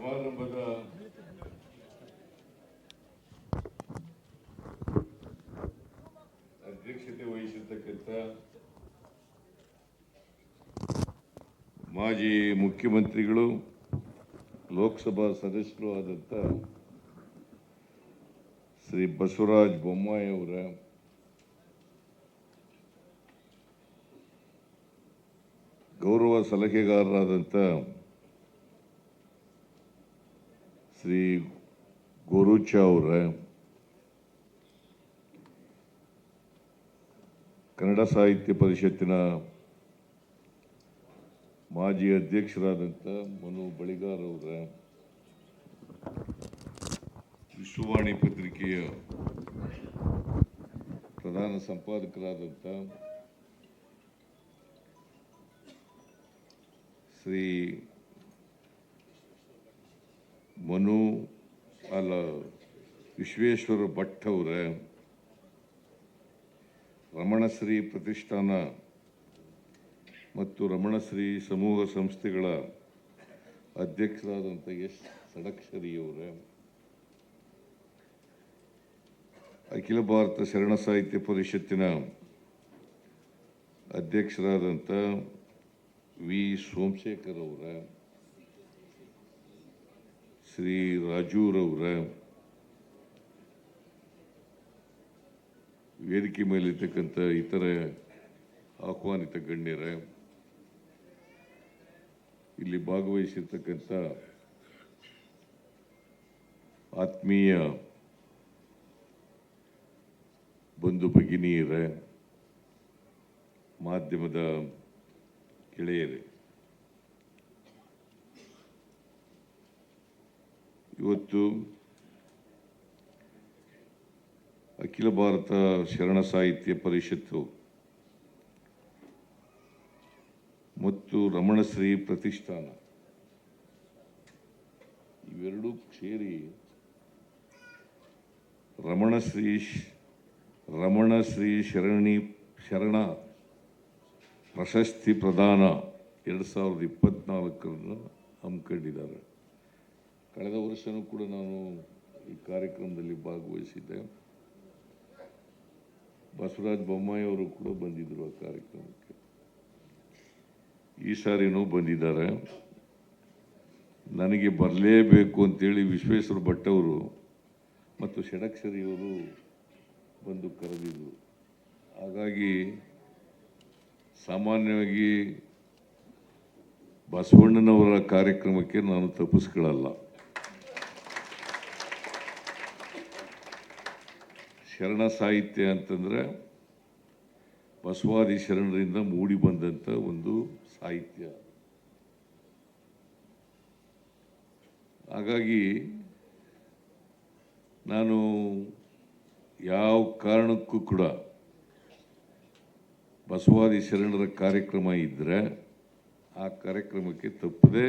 ಸಮಾರಂಭದ ಅಧ್ಯಕ್ಷತೆ ವಹಿಸಿರ್ತಕ್ಕಂಥ ಮಾಜಿ ಮುಖ್ಯಮಂತ್ರಿಗಳು ಲೋಕಸಭಾ ಸದಸ್ಯರು ಆದಂಥ ಶ್ರೀ ಬಸವರಾಜ ಬೊಮ್ಮಾಯಿ ಅವರ ಗೌರವ ಸಲಹೆಗಾರರಾದಂಥ ಶ್ರೀ ಗೋರುಚ ಅವರ ಕನ್ನಡ ಸಾಹಿತ್ಯ ಪರಿಷತ್ತಿನ ಮಾಜಿ ಅಧ್ಯಕ್ಷರಾದಂಥ ಮನು ಬಳಿಗಾರ್ ಅವರ ವಿಶ್ವವಾಣಿ ಪತ್ರಿಕೆಯ ಪ್ರಧಾನ ಸಂಪಾದಕರಾದಂಥ ಶ್ರೀ ಮನು ವಿಶ್ವೇಶ್ವರ ಭಟ್ ಅವರ ರಮಣಶ್ರೀ ಪ್ರತಿಷ್ಠಾನ ಮತ್ತು ರಮಣಶ್ರೀ ಸಮೂಹ ಸಂಸ್ಥೆಗಳ ಅಧ್ಯಕ್ಷರಾದಂಥ ಎಸ್ ಷಡಕ್ಷರಿಯವರ ಅಖಿಲ ಭಾರತ ಶರಣ ಸಾಹಿತ್ಯ ಪರಿಷತ್ತಿನ ಅಧ್ಯಕ್ಷರಾದಂಥ ವಿ ಸೋಮಶೇಖರ್ ಅವರ ಶ್ರೀ ರಾಜೂರವರ ವೇದಿಕೆ ಮೇಲಿರ್ತಕ್ಕಂಥ ಇತರ ಆಹ್ವಾನಿತ ಗಣ್ಯರ ಇಲ್ಲಿ ಭಾಗವಹಿಸಿರ್ತಕ್ಕಂಥ ಆತ್ಮೀಯ ಬಂಧು ಭಗಿನಿಯರ ಮಾಧ್ಯಮದ ಗೆಳೆಯರೇ, ಇವತ್ತು ಅಖಿಲ ಭಾರತ ಶರಣ ಸಾಹಿತ್ಯ ಪರಿಷತ್ತು ಮತ್ತು ರಮಣಶ್ರೀ ಪ್ರತಿಷ್ಠಾನ ಇವೆರಡೂ ಸೇರಿ ರಮಣಶ್ರೀ ಶರಣ ಪ್ರಶಸ್ತಿ ಪ್ರದಾನ 2024 ಹಮ್ಮಿಕೊಂಡಿದ್ದಾರೆ. ಕಳೆದ ವರ್ಷವೂ ಕೂಡ ನಾನು ಈ ಕಾರ್ಯಕ್ರಮದಲ್ಲಿ ಭಾಗವಹಿಸಿದ್ದೆ. ಬಸವರಾಜ ಬೊಮ್ಮಾಯಿ ಅವರು ಕೂಡ ಬಂದಿದ್ದರು ಆ ಕಾರ್ಯಕ್ರಮಕ್ಕೆ. ಈ ಸಾರಿನೂ ಬಂದಿದ್ದಾರೆ. ನನಗೆ ಬರಲೇಬೇಕು ಅಂತೇಳಿ ವಿಶ್ವೇಶ್ವರ ಭಟ್ ಅವರು ಮತ್ತು ಷಡಕ್ಷರಿಯವರು ಬಂದು ಕರೆದಿದ್ದರು. ಹಾಗಾಗಿ ಸಾಮಾನ್ಯವಾಗಿ ಬಸವಣ್ಣನವರ ಕಾರ್ಯಕ್ರಮಕ್ಕೆ ನಾನು ತಪ್ಪಿಸ್ಕೊಳ್ಳಲ್ಲ. ಶರಣ ಸಾಹಿತ್ಯ ಅಂತಂದರೆ ಬಸವಾದಿ ಶರಣರಿಂದ ಮೂಡಿ ಬಂದಂಥ ಒಂದು ಸಾಹಿತ್ಯ. ಹಾಗಾಗಿ ನಾನು ಯಾವ ಕಾರಣಕ್ಕೂ ಕೂಡ ಬಸವಾದಿ ಶರಣರ ಕಾರ್ಯಕ್ರಮ ಇದ್ದರೆ ಆ ಕಾರ್ಯಕ್ರಮಕ್ಕೆ ತಪ್ಪದೇ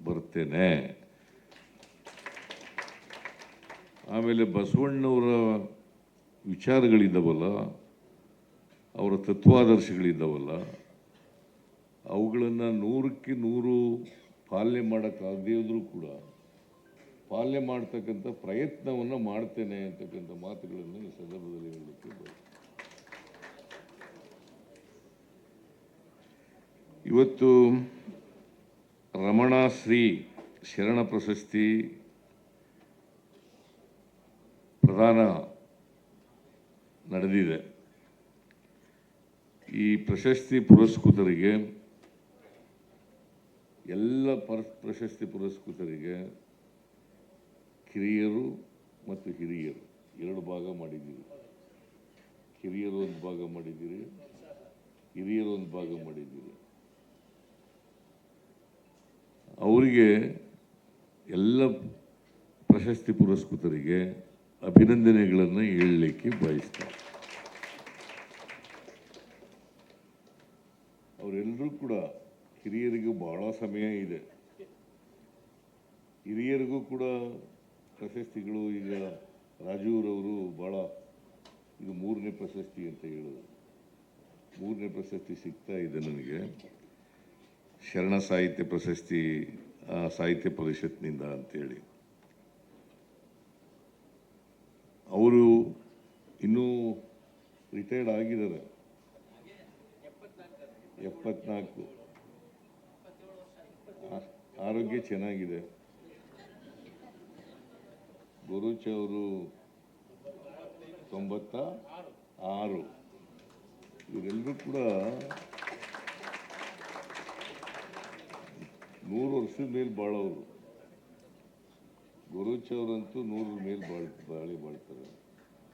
ಬರ್ತೇನೆ. ಆಮೇಲೆ ಬಸವಣ್ಣವರ ವಿಚಾರಗಳಿದ್ದಾವಲ್ಲ, ಅವರ ತತ್ವಾದರ್ಶಗಳಿದ್ದಾವಲ್ಲ, ಅವುಗಳನ್ನು 100ಕ್ಕೆ 100 ಪಾಲನೆ ಮಾಡೋಕ್ಕಾಗದೇ ಇದ್ರೂ ಕೂಡ ಪಾಲನೆ ಮಾಡ್ತಕ್ಕಂಥ ಪ್ರಯತ್ನವನ್ನು ಮಾಡ್ತೇನೆ ಅಂತಕ್ಕಂಥ ಮಾತುಗಳನ್ನು ಈ ಸಂದರ್ಭದಲ್ಲಿ ಹೇಳಲಿಕ್ಕೆ ಬರುತ್ತೆ. ಇವತ್ತು ರಮಣಶ್ರೀ ಶರಣ ಪ್ರಶಸ್ತಿ ಪ್ರದಾನ ನಡೆದಿದೆ. ಈ ಪ್ರಶಸ್ತಿ ಪುರಸ್ಕೃತರಿಗೆ ಎಲ್ಲ ಪ್ರಶಸ್ತಿ ಪುರಸ್ಕೃತರಿಗೆ ಕಿರಿಯರು ಮತ್ತು ಹಿರಿಯರು 2 ಭಾಗ ಮಾಡಿದ್ದೀರಿ. ಕಿರಿಯರು ಒಂದು ಭಾಗ ಮಾಡಿದ್ದೀರಿ, ಹಿರಿಯರು ಒಂದು ಭಾಗ ಮಾಡಿದ್ದೀರಿ. ಅವರಿಗೆ ಎಲ್ಲ ಪ್ರಶಸ್ತಿ ಪುರಸ್ಕೃತರಿಗೆ ಅಭಿನಂದನೆಗಳನ್ನು ಹೇಳಲಿಕ್ಕೆ ಬಯಸ್ತಾರೆ. ಅವರೆಲ್ಲರೂ ಕೂಡ ಹಿರಿಯರಿಗೂ ಬಹಳ ಸಮಯ ಇದೆ. ಹಿರಿಯರಿಗೂ ಕೂಡ ಪ್ರಶಸ್ತಿಗಳು ಈಗ ರಾಜೂರವರು ಭಾಳ ಇದು 3ನೇ ಪ್ರಶಸ್ತಿ ಅಂತ ಹೇಳೋದು. 3ನೇ ಪ್ರಶಸ್ತಿ ಸಿಗ್ತಾ ಇದೆ ನನಗೆ. ಶರಣ ಸಾಹಿತ್ಯ ಪ್ರಶಸ್ತಿ ಸಾಹಿತ್ಯ ಪರಿಷತ್ನಿಂದ ಅಂತೇಳಿ. ಅವರು ಇನ್ನೂ ರಿಟೈರ್ಡ್ ಆಗಿದ್ದಾರೆ, 74. ಆರೋಗ್ಯ ಚೆನ್ನಾಗಿದೆ. ಗುರುಚ್ ಅವರು 96. ಇವರೆಲ್ಲರೂ ಕೂಡ 100 ವರ್ಷದ ಮೇಲೆ ಬಾಳೋರು. ಗುರುಚ್ ಅವರಂತೂ 100 ಮೇಲೆ ಬಾಳ್ತಾರೆ.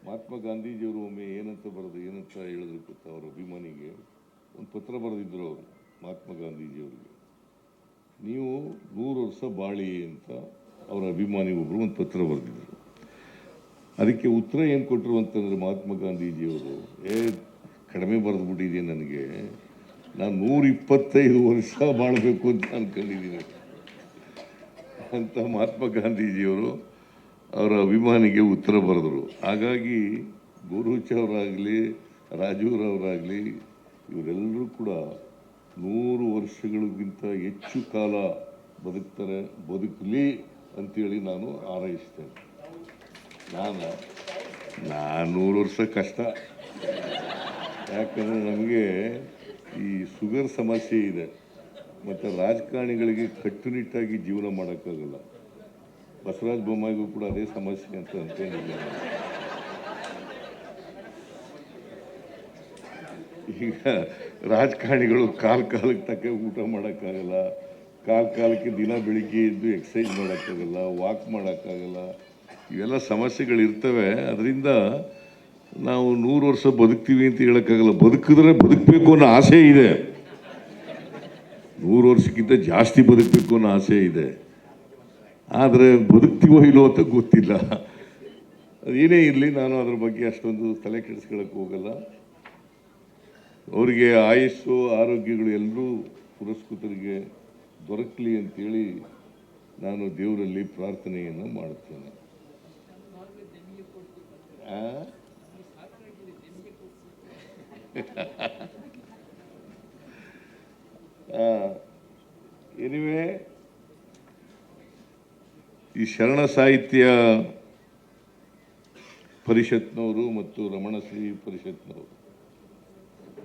ಮಹಾತ್ಮ ಗಾಂಧೀಜಿಯವರು ಒಮ್ಮೆ ಏನಂತ ಹೇಳಿದ್ರು ಗೊತ್ತಾ, ಅವರ ಅಭಿಮಾನಿಗೆ ಒಂದು ಪತ್ರ ಬರೆದಿದ್ರು ಅವರು, ಮಹಾತ್ಮ ಗಾಂಧೀಜಿಯವರಿಗೆ, ನೀವು 100 ವರ್ಷ ಬಾಳಿ ಅಂತ ಅವರ ಅಭಿಮಾನಿ ಒಬ್ಬರು ಒಂದು ಪತ್ರ ಬರೆದಿದ್ರು. ಅದಕ್ಕೆ ಉತ್ತರ ಏನು ಕೊಟ್ಟರು ಅಂತಂದರೆ ಮಹಾತ್ಮ ಗಾಂಧೀಜಿಯವರು, ಕಡಿಮೆ ಬರೆದ್ಬಿಟ್ಟಿದೆ ನನಗೆ, ನಾನು 125 ವರ್ಷ ಮಾಡಬೇಕು ಅಂತ ಅಂದ್ಕೊಂಡಿದ್ದೀನಿ ಅಂತ ಮಹಾತ್ಮ ಗಾಂಧೀಜಿಯವರು ಅವರ ಅಭಿಮಾನಿಗೆ ಉತ್ತರ ಬರೆದರು. ಹಾಗಾಗಿ ಗುರುಚ್ ಅವರಾಗಲಿ, ರಾಜೂರವರಾಗಲಿ, ಇವರೆಲ್ಲರೂ ಕೂಡ 100 ವರ್ಷಗಳಿಗಿಂತ ಹೆಚ್ಚು ಕಾಲ ಬದುಕಲಿ ಅಂತೇಳಿ ನಾನು ಹಾರೈಸ್ತೇನೆ. ನಾನು 100 ವರ್ಷ ಕಷ್ಟ, ಯಾಕಂದರೆ ನಮಗೆ ಈ ಶುಗರ್ ಸಮಸ್ಯೆ ಇದೆ, ಮತ್ತು ರಾಜಕಾರಣಿಗಳಿಗೆ ಕಟ್ಟುನಿಟ್ಟಾಗಿ ಜೀವನ ಮಾಡೋಕ್ಕಾಗಲ್ಲ. ಬಸವರಾಜ ಬೊಮ್ಮಾಯಿಗೂ ಕೂಡ ಅದೇ ಸಮಸ್ಯೆ ಅಂತ ಅಂದ್ಕೊಂಡಿದ್ದೀನಿ. ಈಗ ರಾಜಕಾರಣಿಗಳು ಕಾಲಕ್ಕೆ ತಕ್ಕ ಊಟ ಮಾಡೋಕ್ಕಾಗಲ್ಲ, ಕಾಲಕ್ಕೆ ದಿನ ಬೆಳಿಗ್ಗೆ ಎದ್ದು ಎಕ್ಸಸೈಸ್ ಮಾಡೋಕ್ಕಾಗಲ್ಲ, ವಾಕ್ ಮಾಡೋಕ್ಕಾಗಲ್ಲ, ಇವೆಲ್ಲ ಸಮಸ್ಯೆಗಳಿರ್ತವೆ. ಅದರಿಂದ ನಾವು 100 ವರ್ಷ ಬದುಕ್ತೀವಿ ಅಂತ ಹೇಳೋಕ್ಕಾಗಲ್ಲ. ಬದುಕಿದ್ರೆ ಬದುಕಬೇಕು ಅನ್ನೋ ಆಸೆ ಇದೆ, 100 ವರ್ಷಕ್ಕಿಂತ ಜಾಸ್ತಿ ಬದುಕಬೇಕು ಅನ್ನೋ ಆಸೆ ಇದೆ. ಆದರೆ ಬದುಕ್ತೀವೋ ಇಲ್ಲೋ ಅಂತ ಗೊತ್ತಿಲ್ಲ. ಅದೇನೇ ಇರಲಿ, ನಾನು ಅದ್ರ ಬಗ್ಗೆ ಅಷ್ಟೊಂದು ತಲೆ ಕೆಡಿಸ್ಕೊಳ್ಳೋಕೆ ಹೋಗಲ್ಲ. ಅವರಿಗೆ ಆಯುಸ್ಸು ಆರೋಗ್ಯಗಳು ಎಲ್ಲರೂ ಪುರಸ್ಕೃತರಿಗೆ ದೊರಕಲಿ ಅಂತೇಳಿ ನಾನು ದೇವರಲ್ಲಿ ಪ್ರಾರ್ಥನೆಯನ್ನು ಮಾಡುತ್ತೇನೆ. ಎನಿವೆ, ಈ ಶರಣ ಸಾಹಿತ್ಯ ಪರಿಷತ್ನವರು ಮತ್ತು ರಮಣಶ್ರೀ ಪರಿಷತ್ನವರು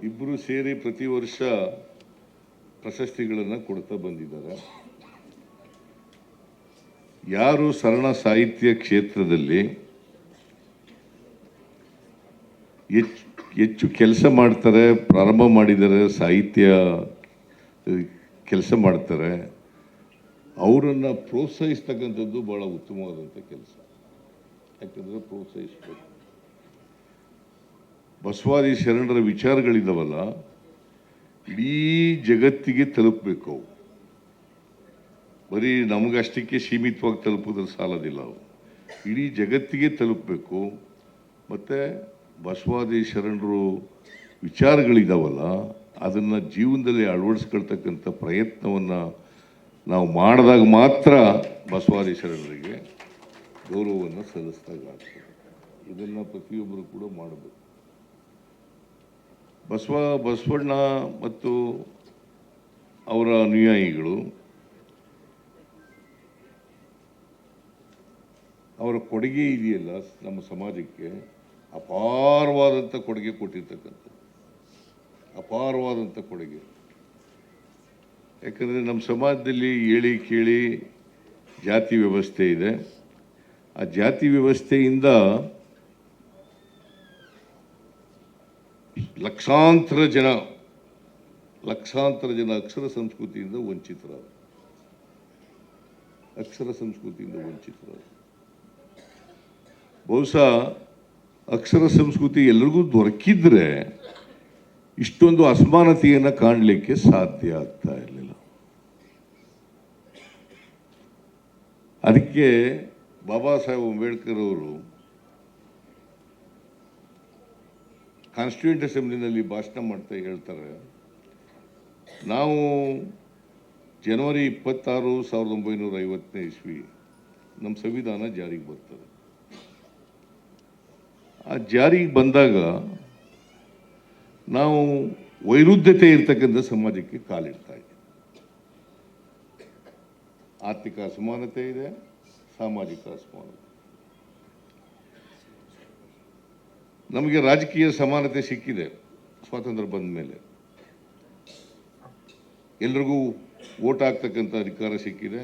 ಇಬ್ಬರು ಸೇರಿ ಪ್ರತಿ ವರ್ಷ ಪ್ರಶಸ್ತಿಗಳನ್ನು ಕೊಡ್ತಾ ಬಂದಿದ್ದಾರೆ. ಯಾರು ಶರಣ ಸಾಹಿತ್ಯ ಕ್ಷೇತ್ರದಲ್ಲಿ ಹೆಚ್ಚು ಕೆಲಸ ಮಾಡ್ತಾರೆ, ಪ್ರಾರಂಭ ಮಾಡಿದ್ದಾರೆ, ಸಾಹಿತ್ಯ ಕೆಲಸ ಮಾಡ್ತಾರೆ, ಅವರನ್ನು ಪ್ರೋತ್ಸಾಹಿಸ್ತಕ್ಕಂಥದ್ದು ಭಾಳ ಉತ್ತಮವಾದಂಥ ಕೆಲಸ. ಯಾಕಂದರೆ ಪ್ರೋತ್ಸಾಹಿಸಬೇಕು. ಬಸವಾದಿ ಶರಣರ ವಿಚಾರಗಳಿದ್ದಾವಲ್ಲ, ಇಡೀ ಜಗತ್ತಿಗೆ ತಲುಪಬೇಕು. ಅವು ಬರೀ ನಮಗಷ್ಟಕ್ಕೆ ಸೀಮಿತವಾಗಿ ತಲುಪೋದ್ರ ಸಾಲದಿಲ್ಲ, ಅವು ಇಡೀ ಜಗತ್ತಿಗೆ ತಲುಪಬೇಕು. ಮತ್ತು ಬಸವಾದಿ ಶರಣರು ವಿಚಾರಗಳಿದ್ದಾವಲ್ಲ, ಅದನ್ನು ಜೀವನದಲ್ಲಿ ಅಳವಡಿಸ್ಕೊಳ್ತಕ್ಕಂಥ ಪ್ರಯತ್ನವನ್ನು ನಾವು ಮಾಡಿದಾಗ ಮಾತ್ರ ಬಸವಾದಿ ಶರಣರಿಗೆ ಗೌರವವನ್ನು ಸಲ್ಲಿಸಿದಾಗ್ತದೆ. ಇದನ್ನು ಪ್ರತಿಯೊಬ್ಬರು ಕೂಡ ಮಾಡಬೇಕು. ಬಸವಣ್ಣ ಮತ್ತು ಅವರ ಅನುಯಾಯಿಗಳು ಅವರ ಕೊಡುಗೆ ಇದೆಯಲ್ಲ, ನಮ್ಮ ಸಮಾಜಕ್ಕೆ ಅಪಾರವಾದಂಥ ಕೊಡುಗೆ ಕೊಟ್ಟಿರ್ತಕ್ಕಂಥದ್ದು, ಅಪಾರವಾದಂಥ ಕೊಡುಗೆ. ಯಾಕಂದರೆ ನಮ್ಮ ಸಮಾಜದಲ್ಲಿ ಹೇಳಿ ಕೇಳಿ ಜಾತಿ ವ್ಯವಸ್ಥೆ ಇದೆ. ಆ ಜಾತಿ ವ್ಯವಸ್ಥೆಯಿಂದ ಲಕ್ಷಾಂತರ ಜನ ಅಕ್ಷರ ಸಂಸ್ಕೃತಿಯಿಂದ ವಂಚಿತರಾದ. ಬಹುಶಃ ಅಕ್ಷರ ಸಂಸ್ಕೃತಿ ಎಲ್ರಿಗೂ ದೊರಕಿದ್ರೆ ಇಷ್ಟೊಂದು ಅಸಮಾನತೆಯನ್ನು ಕಾಣಲಿಕ್ಕೆ ಸಾಧ್ಯ ಆಗ್ತಾ ಇರಲಿಲ್ಲ. ಅದಕ್ಕೆ ಬಾಬಾ ಸಾಹೇಬ್ ಅಂಬೇಡ್ಕರ್ ಅವರು ಕಾನ್ಸ್ಟಿಟ್ಯೂಂಟ್ ಅಸೆಂಬ್ಲಿನಲ್ಲಿ ಭಾಷಣ ಮಾಡ್ತಾ ಹೇಳ್ತಾರೆ, ನಾವು ಜನವರಿ 26, 1950ನೇ ಇಸ್ವಿ ನಮ್ಮ ಸಂವಿಧಾನ ಜಾರಿಗೆ ಬರ್ತದೆ. ಆ ಜಾರಿಗೆ ಬಂದಾಗ ನಾವು ವೈರುಧ್ಯತೆ ಇರ್ತಕ್ಕಂಥ ಸಮಾಜಕ್ಕೆ ಕಾಲಿಡ್ತಾ ಇದ್ದೀವಿ. ಆರ್ಥಿಕ ಅಸಮಾನತೆ ಇದೆ, ಸಾಮಾಜಿಕ ಅಸಮಾನತೆ. ನಮಗೆ ರಾಜಕೀಯ ಸಮಾನತೆ ಸಿಕ್ಕಿದೆ ಸ್ವಾತಂತ್ರ್ಯ ಬಂದ ಮೇಲೆ. ಎಲ್ರಿಗೂ ವೋಟ್ ಹಾಕ್ತಕ್ಕಂಥ ಅಧಿಕಾರ ಸಿಕ್ಕಿದೆ.